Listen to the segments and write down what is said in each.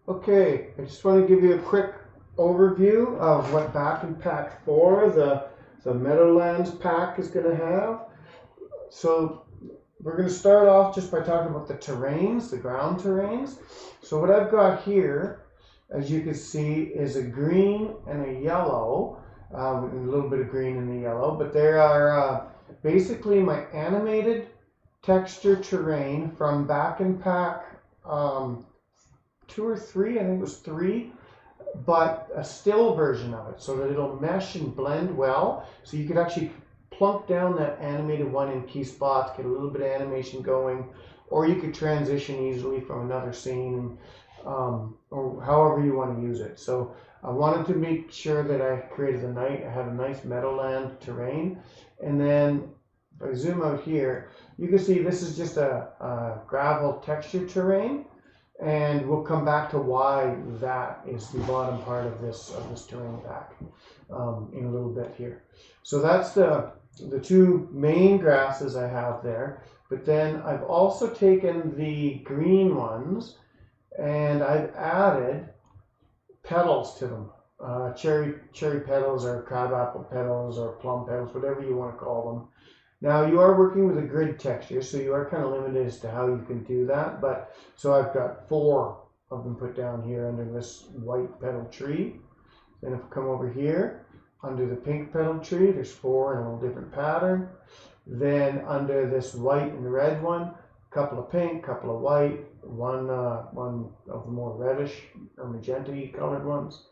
Okay, I just want to give you a quick overview of what Bakin Pack 4, the Meadowlands pack, is going to have. So we're going to start off just by talking about the terrains, the ground terrains. So what I've got here, as you can see, is a green and a yellow, and a little bit of green in the yellow, but they are basically my animated texture terrain from Bakin Pack 2 or 3, I think it was 3, but a still version of it so that it'll mesh and blend well. So you could actually plunk down that animated one in key spots, get a little bit of animation going, or you could transition easily from another scene, or however you want to use it. So I wanted to make sure that I created I had a nice meadowland terrain. And then if I zoom out here, you can see this is just a gravel texture terrain. And we'll come back to why that is the bottom part of this terrain pack in a little bit here. So that's the two main grasses I have there. But then I've also taken the green ones and I've added petals to them. Cherry petals or crabapple petals or plum petals, whatever you want to call them. Now you are working with a grid texture, so you are kind of limited as to how you can do that. But so I've got 4 of them put down here under this white petal tree. Then if I come over here, under the pink petal tree, there's 4 in a little different pattern. Then under this white and red one, a couple of pink, couple of white, one of the more reddish or magenta-y colored ones.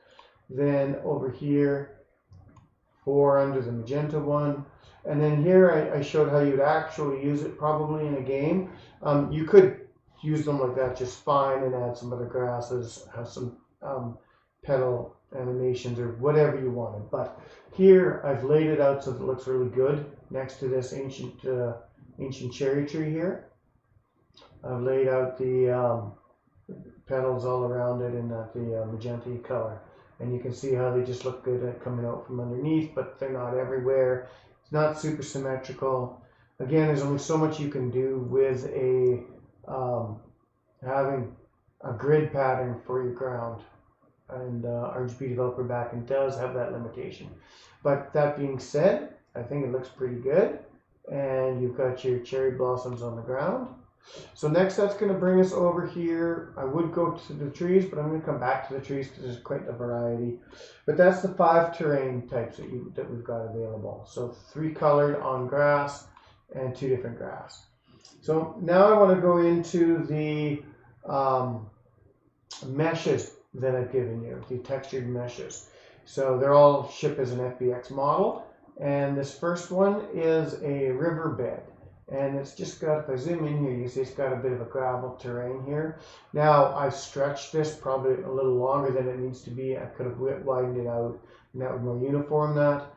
Then over here, 4 under the magenta one. And then here I showed how you'd actually use it probably in a game. You could use them like that just fine and add some other grasses, have some petal animations or whatever you wanted. But here I've laid it out so that it looks really good next to this ancient cherry tree here. I've laid out the petals all around it in the magenta color. And you can see how they just look good at coming out from underneath, but they're not everywhere. It's not super symmetrical. Again, there's only so much you can do with a having a grid pattern for your ground. And RGB Developer Backend does have that limitation. But that being said, I think it looks pretty good. And you've got your cherry blossoms on the ground. So next that's going to bring us over here. I would go to the trees, but I'm going to come back to the trees because there's quite a variety. But that's the 5 terrain types that we've got available. So 3 colored on grass and 2 different grass. So now I want to go into the meshes that I've given you, the textured meshes. So they're all shipped as an FBX model. And this first one is a riverbed. And it's just got, if I zoom in here, you see it's got a bit of a gravel terrain here. Now, I've stretched this probably a little longer than it needs to be. I could have widened it out, and that would more uniform that.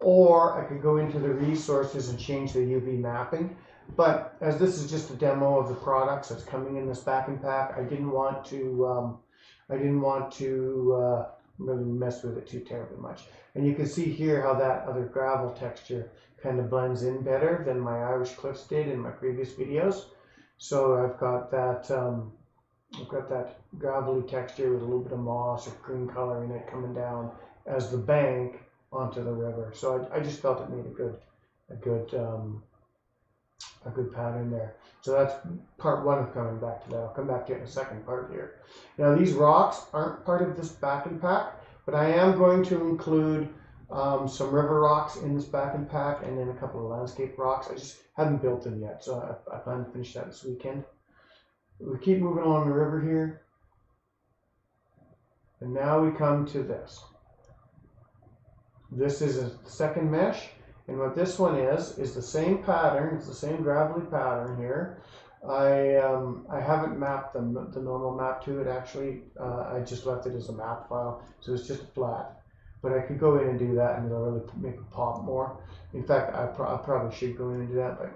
Or I could go into the resources and change the UV mapping. But as this is just a demo of the products that's coming in this Bakin Pack, I didn't want to really mess with it too terribly much. And you can see here how that other gravel texture kind of blends in better than my Irish Cliffs did in my previous videos. So I've got that gravelly texture with a little bit of moss or green color in it coming down as the bank onto the river. So I just felt it made a good pattern there. So that's part 1 of coming back to that. I'll come back to it in the second part here. Now these rocks aren't part of this Bakin Pack, but I am going to include some river rocks in this Bakin Pack and then a couple of landscape rocks. I just haven't built them yet, so I plan to finish that this weekend. We keep moving along the river here. And now we come to this. This is a second mesh. And what this one is the same pattern. It's the same gravelly pattern here. I haven't mapped the normal map to it actually. I just left it as a map file, so it's just flat. But I could go in and do that, and it'll really make it pop more. In fact, I probably should go in and do that. But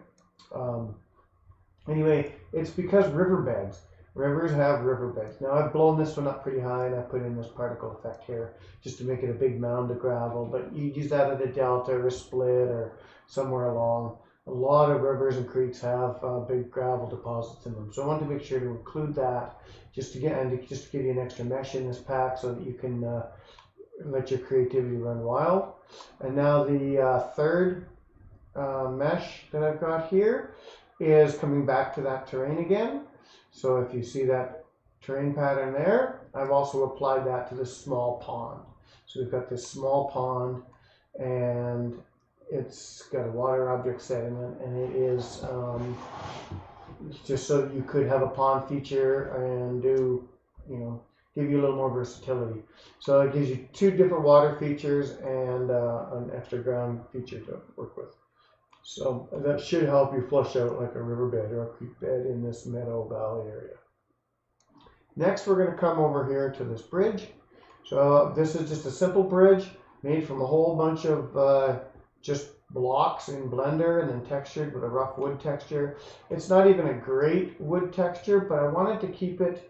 anyway, it's because rivers have riverbeds. Now I've blown this one up pretty high, and I put in this particle effect here just to make it a big mound of gravel. But you use that at a delta or a split or somewhere along a lot of rivers and creeks have big gravel deposits in them. So I wanted to make sure to include that just to give you an extra mesh in this pack so that you can let your creativity run wild. And now the third mesh that I've got here is coming back to that terrain again. So if you see that terrain pattern there, I've also applied that to this small pond. So we've got this small pond, and it's got a water object set in it, and it is just so that you could have a pond feature and do, give you a little more versatility. So it gives you two different water features and an extra ground feature to work with. So that should help you flush out like a riverbed or a creek bed in this meadow valley area. Next, we're going to come over here to this bridge. So this is just a simple bridge made from a whole bunch of just blocks in Blender and then textured with a rough wood texture. It's not even a great wood texture, but I wanted to keep it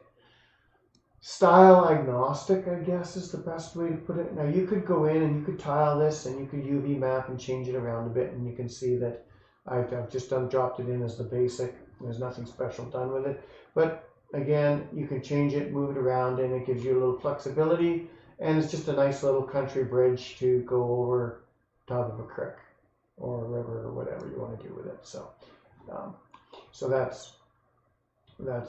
style agnostic, I guess is the best way to put it. Now you could go in and you could tile this and you could UV map and change it around a bit, and you can see that I've just dropped it in as the basic. There's nothing special done with it, but again, you can change it, move it around, and it gives you a little flexibility, and it's just a nice little country bridge to go over top of a creek or a river or whatever you want to do with it. So so that's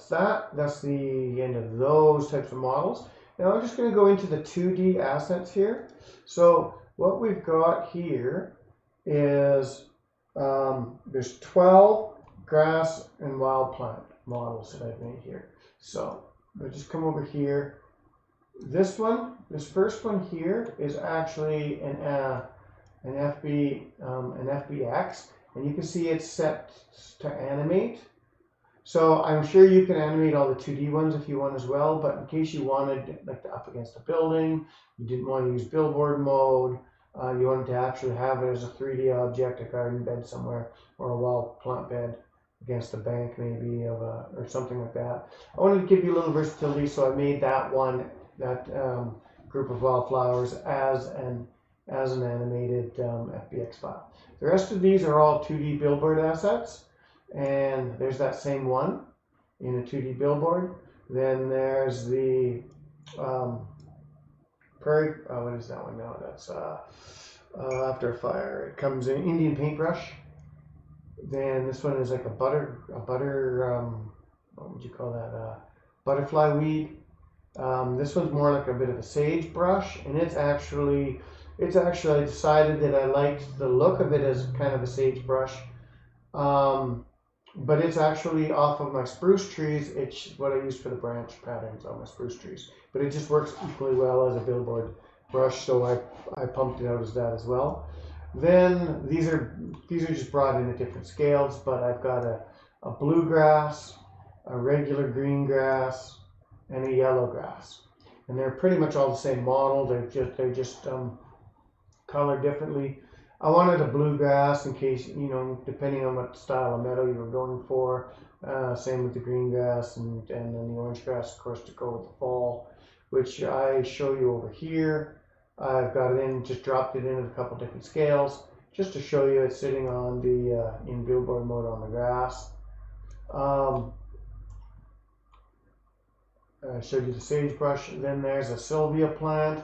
that. That's the end of those types of models. Now I'm just going to go into the 2D assets here. So what we've got here is there's 12 grass and wild plant models that I've made here. So I'll just come over here. This first one here is actually an FBX, and you can see it's set to animate. So I'm sure you can animate all the 2D ones if you want as well, but in case you wanted like up against a building, you didn't want to use billboard mode, you wanted to actually have it as a 3D object, a garden bed somewhere, or a wild plant bed against a bank maybe or something like that. I wanted to give you a little versatility, so I made that group of wildflowers as an animated FBX file. The rest of these are all 2D billboard assets. And there's that same one in a 2D billboard. Then there's the prairie, what is that one now? That's after a fire. It comes in Indian paintbrush. Then this one is like a butter, what would you call that? Butterfly weed. This one's more like a bit of a sagebrush, and it's actually I decided that I liked the look of it as kind of a sagebrush. But it's actually off of my spruce trees. It's what I use for the branch patterns on my spruce trees. But it just works equally well as a billboard brush, so I pumped it out as that as well. Then these are just brought in at different scales, but I've got a bluegrass, a regular green grass, and a yellow grass. And they're pretty much all the same model. They're just colored differently. I wanted a bluegrass in case, depending on what style of meadow you were going for. Same with the green grass and then the orange grass, of course, to go with the fall, which I show you over here. I've got it in, just dropped it in at a couple different scales, just to show you it's sitting on the in billboard mode on the grass. I showed you the sagebrush. Then there's a salvia plant.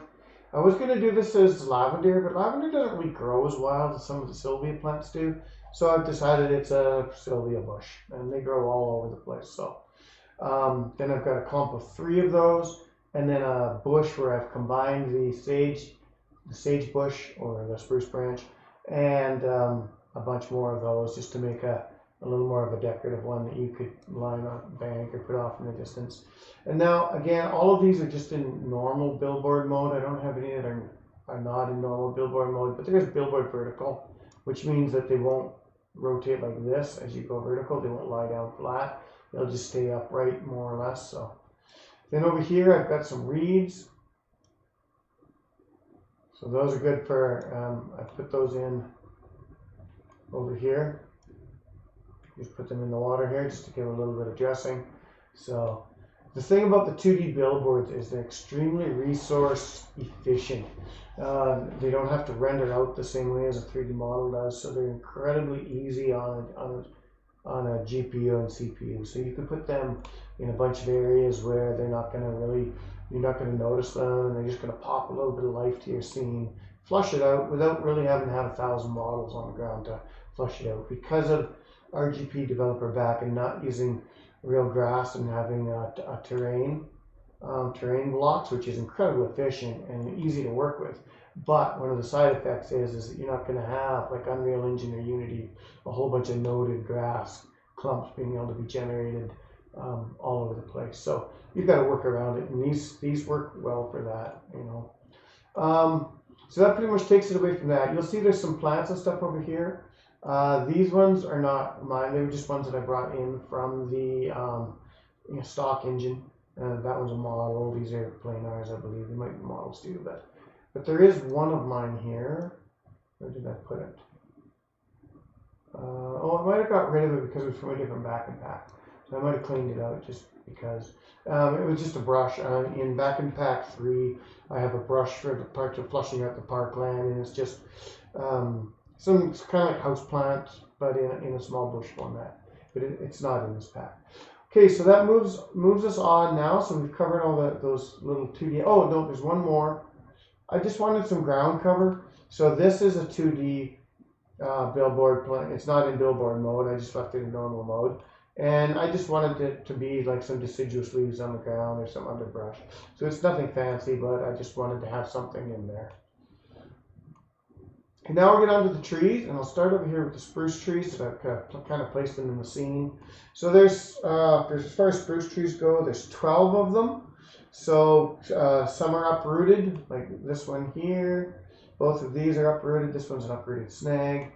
I was going to do this as lavender, but lavender doesn't really grow as wild as some of the salvia plants do. So I've decided it's a salvia bush, and they grow all over the place. So then I've got a clump of 3 of those, and then a bush where I've combined the sage bush or the spruce branch, and a bunch more of those just to make a little more of a decorative one that you could line on a bank or put off in the distance. And now, again, all of these are just in normal billboard mode. I don't have any that are not in normal billboard mode, but there is billboard vertical, which means that they won't rotate like this as you go vertical. They won't lie down flat. They'll just stay upright more or less. So then over here, I've got some reeds. So those are good for, I put those in over here. Just put them in the water here just to give a little bit of dressing. So The thing about the 2D billboards is they're extremely resource efficient. They don't have to render out the same way as a 3D model does, so they're incredibly easy on a GPU and CPU. So you can put them in a bunch of areas where they're not going to really, you're not going to notice them, and they're just going to pop a little bit of life to your scene, flush it out without really having to have 1,000 models on the ground to flush it out. Because of RGP developer back and not using real grass and having a terrain blocks, which is incredibly efficient and easy to work with. But one of the side effects is that you're not going to have, like Unreal Engine or Unity, a whole bunch of noded grass clumps being able to be generated all over the place. So you've got to work around it, and these work well for that, you know. So that pretty much takes it away from that. You'll see there's some plants and stuff over here. These ones are not mine. They were just ones that I brought in from the stock engine. That one's a model. These are plain ours, I believe. They might be models too, but there is one of mine here. Where did I put it? Oh, I might have got rid of it because it was from a different Bakin Pack. So I might have cleaned it out just because. It was just a brush. In Bakin Pack 3, I have a brush for the part of flushing out the parkland, and it's just it's kind of like house plants, but in a small bush format. But it's not in this pack. Okay, so that moves us on now. So we've covered all those little 2D. Oh no, there's one more. I just wanted some ground cover. So this is a 2D billboard plant. It's not in billboard mode. I just left it in normal mode. And I just wanted it to be like some deciduous leaves on the ground or some underbrush. So it's nothing fancy, but I just wanted to have something in there. And now we'll get on to the trees, and I'll start over here with the spruce trees that I've kind of placed them in the scene. So there's as far as spruce trees go, there's 12 of them. So some are uprooted, like this one here. Both of these are uprooted. This one's an uprooted snag.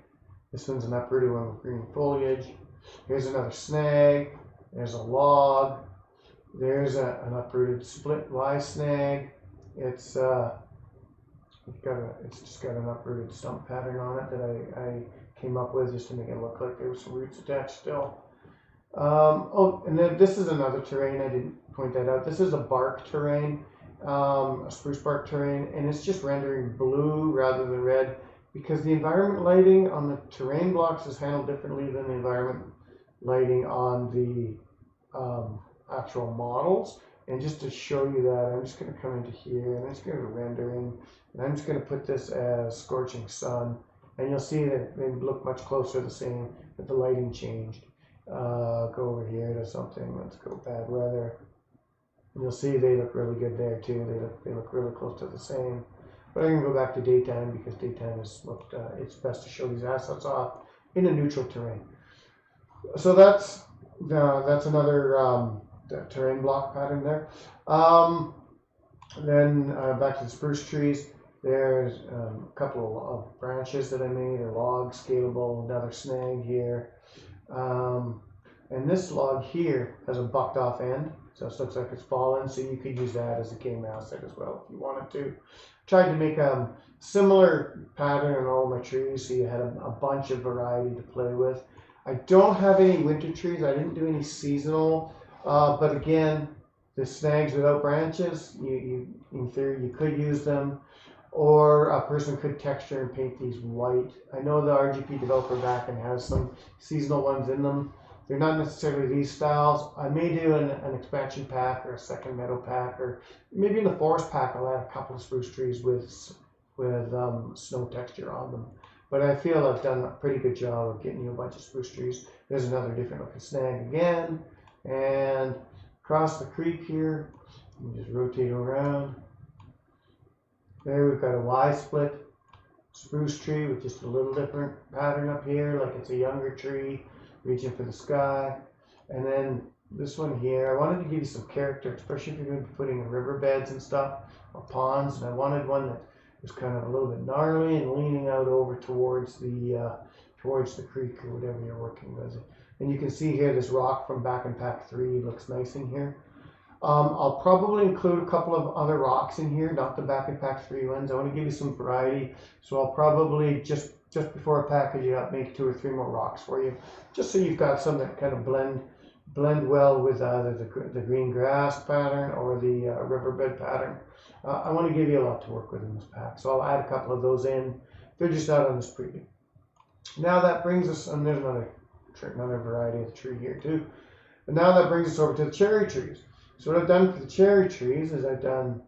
This one's an uprooted one with green foliage. Here's another snag. There's a log. There's an uprooted split Y snag. It's just got an uprooted stump pattern on it that I came up with just to make it look like there were some roots attached still. Oh, and then this is another terrain. I didn't point that out. This is a bark terrain, a spruce bark terrain, and it's just rendering blue rather than red because the environment lighting on the terrain blocks is handled differently than the environment lighting on the actual models. And just to show you that, I'm just going to come into here and I'm just going to rendering, and I'm just going to put this as scorching sun, and you'll see that they look much closer the same, but the lighting changed. Go over here to something. Let's go bad weather. And you'll see they look really good there too. They look really close to the same. But I'm going to go back to daytime because daytime is what it's best to show these assets off in a neutral terrain. So that's another terrain block pattern there. Then back to the spruce trees. There's a couple of branches that I made, or logs, scalable, another snag here. And this log here has a bucked off end, so it looks like it's fallen, so you could use that as a game asset as well if you wanted to. Tried to make a similar pattern on all my trees, so you had a bunch of variety to play with. I don't have any winter trees. I didn't do any seasonal, but again, the snags without branches, in theory you could use them, or a person could texture and paint these white. I know the RGP developer backend has some seasonal ones in them. They're not necessarily these styles. I may do an expansion pack or a second meadow pack, or maybe in the forest pack I'll add a couple of spruce trees with snow texture on them. But I feel I've done a pretty good job of getting you a bunch of spruce trees. There's another different looking snag again, and across the creek here, you just rotate around. There we've got a Y split spruce tree with just a little different pattern up here, like it's a younger tree reaching for the sky. And then this one here, I wanted to give you some character, especially if you're going to be putting in riverbeds and stuff, or ponds. And I wanted one that was kind of a little bit gnarly and leaning out over towards the creek or whatever you're working with. And you can see here this rock from Bakin Pack 3 looks nice in here. I'll probably include a couple of other rocks in here, not the Bakin Pack 3 ones. I want to give you some variety, so I'll probably just before I package it up, make 2 or 3 more rocks for you, just so you've got some that kind of blend blend well with either the green grass pattern or the riverbed pattern. I want to give you a lot to work with in this pack, so I'll add a couple of those in. They're just out on this preview. Now that brings us, and there's another variety of the tree here too. But now that brings us over to the cherry trees. So what I've done for the cherry trees is I've done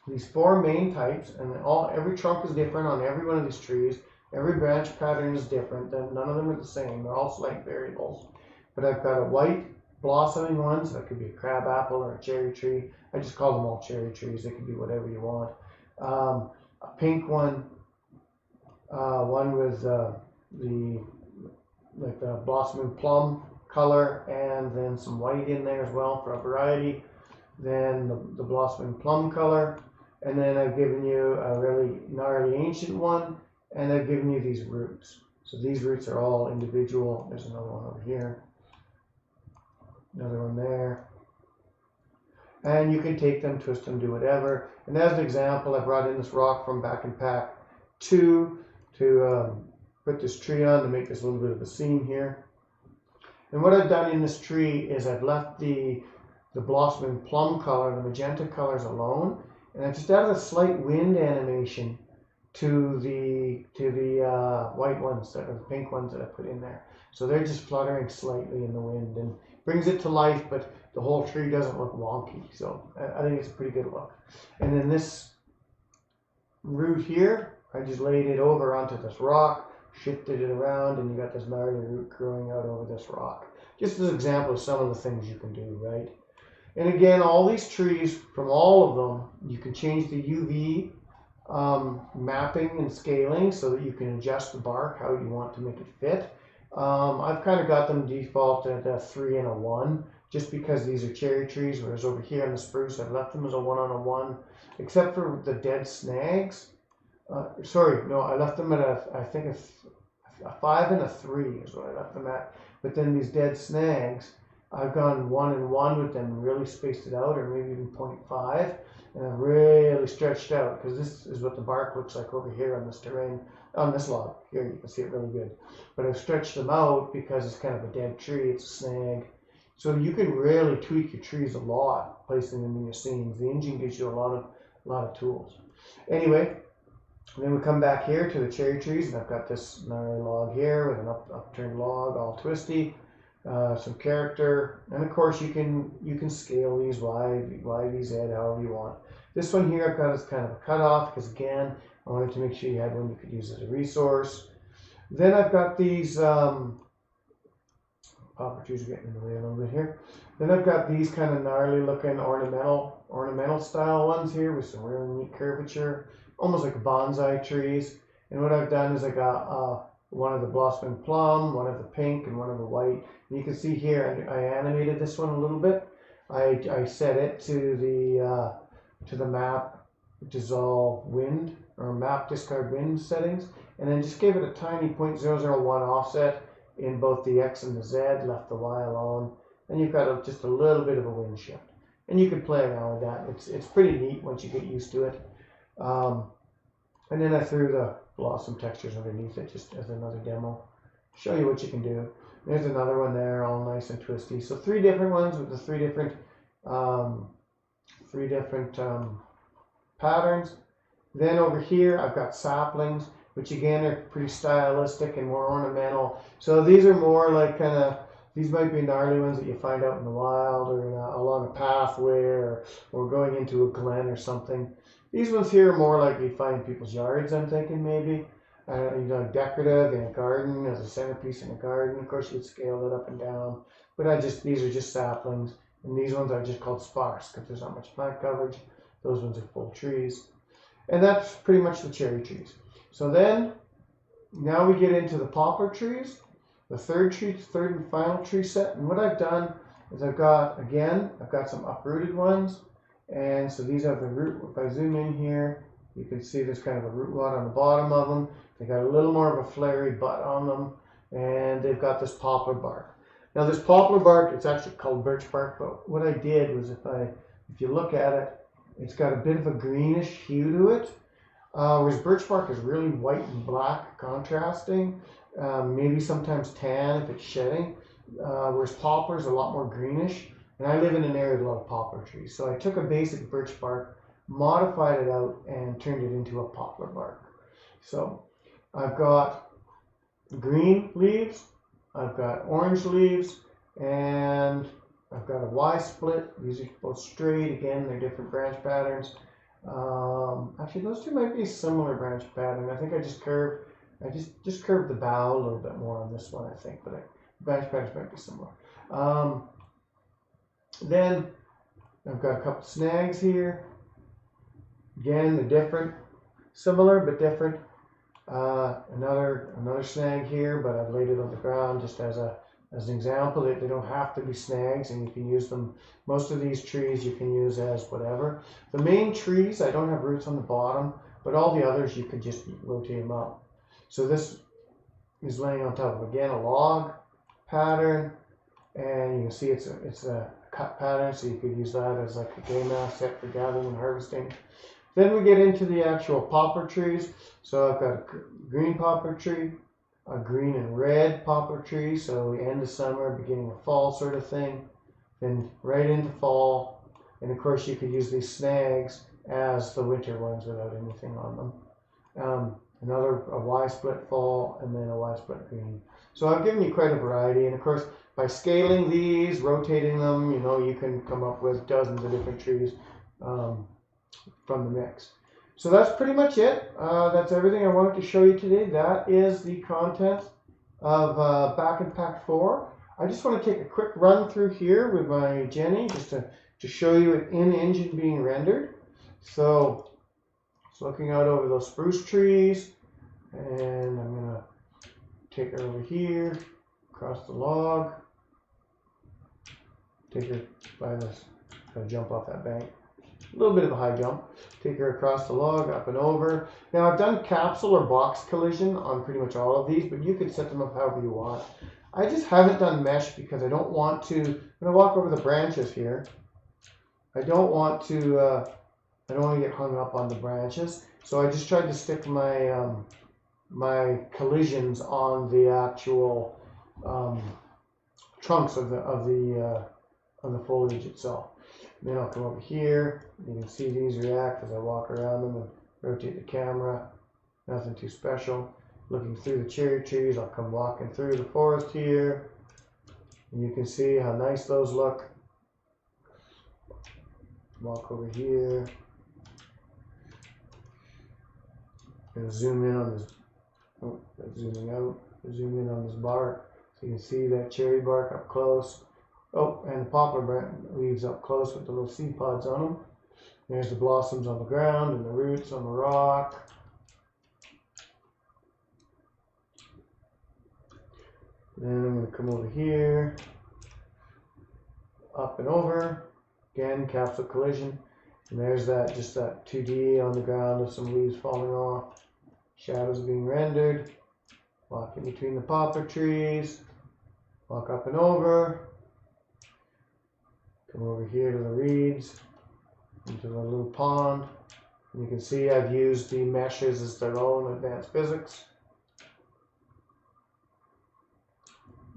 these 4 main types, and every trunk is different on every one of these trees. Every branch pattern is different, and none of them are the same. They're all slight variables. But I've got a white blossoming one, so that could be a crab apple or a cherry tree. I just call them all cherry trees. They can be whatever you want. A pink one, one with the blossoming plum color, and then some white in there as well for a variety. Then the blossoming plum color, and then I've given you a really gnarly ancient one, and I've given you these roots. So these roots are all individual. There's another one over here, another one there, and you can take them, twist them, do whatever. And as an example, I brought in this rock from Bakin Pack 2 to put this tree on to make this a little bit of a scene here. And what I've done in this tree is I've left the blossoming plum color, the magenta colors alone, and I've just added a slight wind animation to the white ones, or the pink ones that I put in there. So they're just fluttering slightly in the wind and brings it to life, but the whole tree doesn't look wonky. So I think it's a pretty good look. And then this root here, I just laid it over onto this rock, shifted it around, and you got this gnarly root growing out over this rock. Just as an example of some of the things you can do, right? And again, all these trees, from all of them, you can change the UV mapping and scaling so that you can adjust the bark how you want to make it fit. I've kind of got them default at a 3 and a 1, just because these are cherry trees, whereas over here on the spruce, I've left them as a 1 on a 1, except for the dead snags. Sorry, no, I left them at I think a 5 and a 3 is what I left them at. But then these dead snags, I've gone 1 and 1 with them, really spaced it out, or maybe even 0.5, and I've really stretched out, because this is what the bark looks like over here on this terrain, on this log. Here you can see it really good. But I've stretched them out because it's kind of a dead tree, it's a snag. So you can really tweak your trees a lot, placing them in your scenes. The engine gives you a lot of tools. Anyway, then we come back here to the cherry trees, and I've got this gnarly log here with an upturned log, all twisty, some character, and of course you can scale these Y, Z, however you want. This one here I've got as kind of a cutoff because again I wanted to make sure you had one you could use as a resource. Then I've got these poplar trees are getting in the way a little bit here. Then I've got these kind of gnarly looking ornamental style ones here with some really neat curvature, almost like bonsai trees. And what I've done is I got one of the blossoming plum, one of the pink, and one of the white. And you can see here I animated this one a little bit. I set it to the map dissolve wind, or map discard wind settings, and then just gave it a tiny 0.001 offset in both the X and the Z, left the Y alone, and you've got just a little bit of a wind shift. And you can play around with that. It's pretty neat once you get used to it. And then I threw the blossom textures underneath it just as another demo. Show you what you can do. There's another one there, all nice and twisty. So 3 different ones with the 3 different patterns. Then over here I've got saplings, which again are pretty stylistic and more ornamental. So these are more like these might be gnarly ones that you find out in the wild, or along a pathway, or going into a glen or something. These ones here are more like you find in people's yards, I'm thinking maybe. Decorative in a garden, as a centerpiece in a garden. Of course, you'd scale it up and down. But these are just saplings. And these ones are just called sparse because there's not much plant coverage. Those ones are full trees. And that's pretty much the cherry trees. So then, now we get into the poplar trees, the third and final tree set. And what I've done is I've got some uprooted ones. And so these have the root. If I zoom in here, you can see there's kind of a root rod on the bottom of them. They got a little more of a flary butt on them, and they've got this poplar bark. Now this poplar bark, it's actually called birch bark, but what I did was if you look at it, it's got a bit of a greenish hue to it, whereas birch bark is really white and black contrasting, maybe sometimes tan if it's shedding. whereas poplars are a lot more greenish. And I live in an area with a lot of poplar trees. So I took a basic birch bark, modified it out, and turned it into a poplar bark. So I've got green leaves, I've got orange leaves, and I've got a Y split. These are both straight. Again, they're different branch patterns. Actually, those two might be a similar branch pattern. I think I just curved the bough a little bit more on this one, I think, but the branch patterns might be similar. Then I've got a couple snags here. Again, they're different, similar but different. Another snag here, but I've laid it on the ground just as an example. They don't have to be snags, and you can use them. Most of these trees you can use as whatever. The main trees, I don't have roots on the bottom, but all the others you could just rotate them up. So this is laying on top of, again, a log pattern, and you can see it's a cut pattern, so you could use that as like a game asset for gathering and harvesting. Then we get into the actual poplar trees. So I've got a green poplar tree, a green and red poplar tree, so end of summer, beginning of fall sort of thing, then right into fall, and of course you could use these snags as the winter ones without anything on them. A Y split fall, and then a Y split green. So I've given you quite a variety, and of course by scaling these, rotating them, you can come up with dozens of different trees from the mix. So that's pretty much it. That's everything I wanted to show you today. That is the contents of Bakin Pack 4. I just want to take a quick run through here with my Jenny just to show you it in engine being rendered. So it's looking out over those spruce trees, and I'm going to take her over here, across the log, take her by this, going to jump off that bank. A little bit of a high jump. Take her across the log, up and over. Now I've done capsule or box collision on pretty much all of these, but you could set them up however you want. I just haven't done mesh because I don't want to, I'm going to walk over the branches here. I don't want to get hung up on the branches. So I just tried to stick my my collisions on the actual trunks of the foliage itself. Then I'll come over here. You can see these react as I walk around them and rotate the camera. Nothing too special. Looking through the cherry trees, I'll come walking through the forest here. And you can see how nice those look. Walk over here. Gonna zoom in on this. Oh, that's zooming out. Zoom in on this bark, so you can see that cherry bark up close. Oh, and the poplar leaves up close with the little seed pods on them. There's the blossoms on the ground and the roots on the rock. Then I'm going to come over here, up and over. Again, capsule collision. And there's just that 2D on the ground of some leaves falling off. Shadows being rendered. Walk in between the poplar trees. Walk up and over. Come over here to the reeds, into the little pond. And you can see I've used the meshes as their own advanced physics.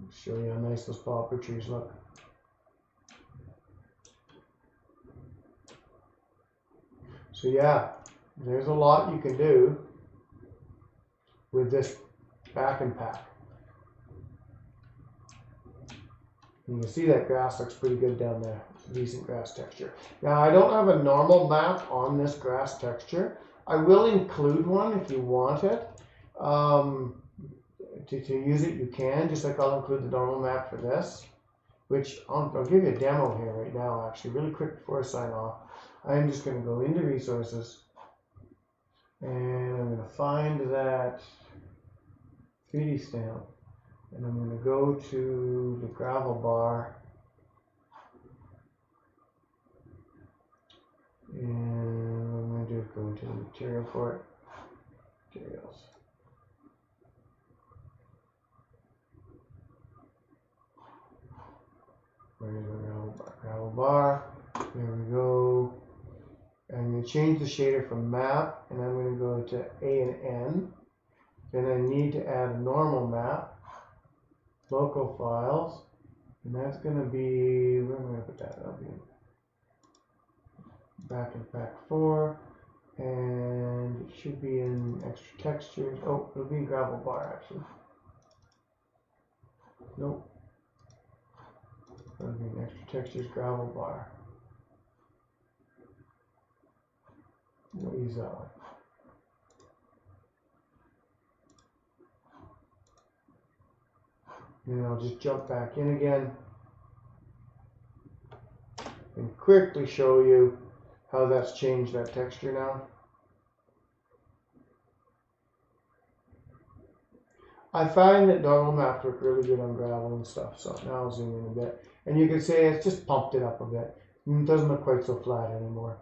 I'll show you how nice those poplar trees look. So yeah, there's a lot you can do with this Bakin Pack. You can see that grass looks pretty good down there. It's a decent grass texture. Now I don't have a normal map on this grass texture. I will include one if you want it. To use it you can, just like I'll include the normal map for this. Which I'll give you a demo here right now actually, really quick before I sign off. I'm just going to go into resources. And I'm going to find that 3D stamp. And I'm going to go to the gravel bar, and what I'm going to do is go into the material for it, materials. Where's the gravel bar? There we go. I'm going to change the shader from map, and I'm going to go to A and N. Then I need to add a normal map. Local files, And that's going to be, where am I going to put that? That'll be Bakin Pack 4. And it should be in extra textures. Oh, it'll be in gravel bar actually. Nope. It'll be in extra textures gravel bar. We'll use that one. And I'll just jump back in again and quickly show you how that's changed that texture now. I find that doggle maps work really good on gravel and stuff, so now I'll zoom in a bit. And you can see it's just pumped it up a bit. It doesn't look quite so flat anymore.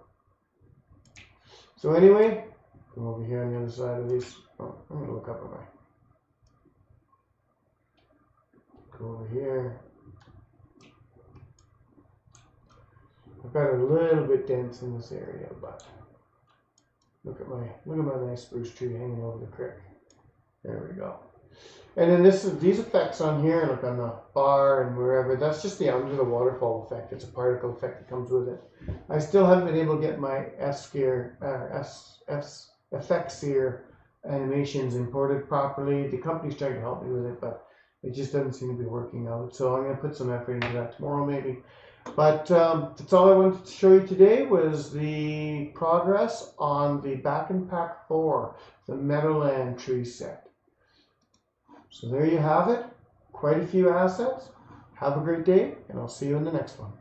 So anyway, come over here on the other side of these. Oh, I'm going to look up at my. Go over here. I've got a little bit dense in this area, but look at my nice spruce tree hanging over the creek. There we go. And then these effects on here, look on the bar and wherever, that's just the under the waterfall effect. It's a particle effect that comes with it. I still haven't been able to get my FXear animations imported properly. The company's trying to help me with it, but it just doesn't seem to be working out. So I'm going to put some effort into that tomorrow maybe. But that's all I wanted to show you today was the progress on the Bakin Pack 4, the Meadowland tree set. So there you have it. Quite a few assets. Have a great day, and I'll see you in the next one.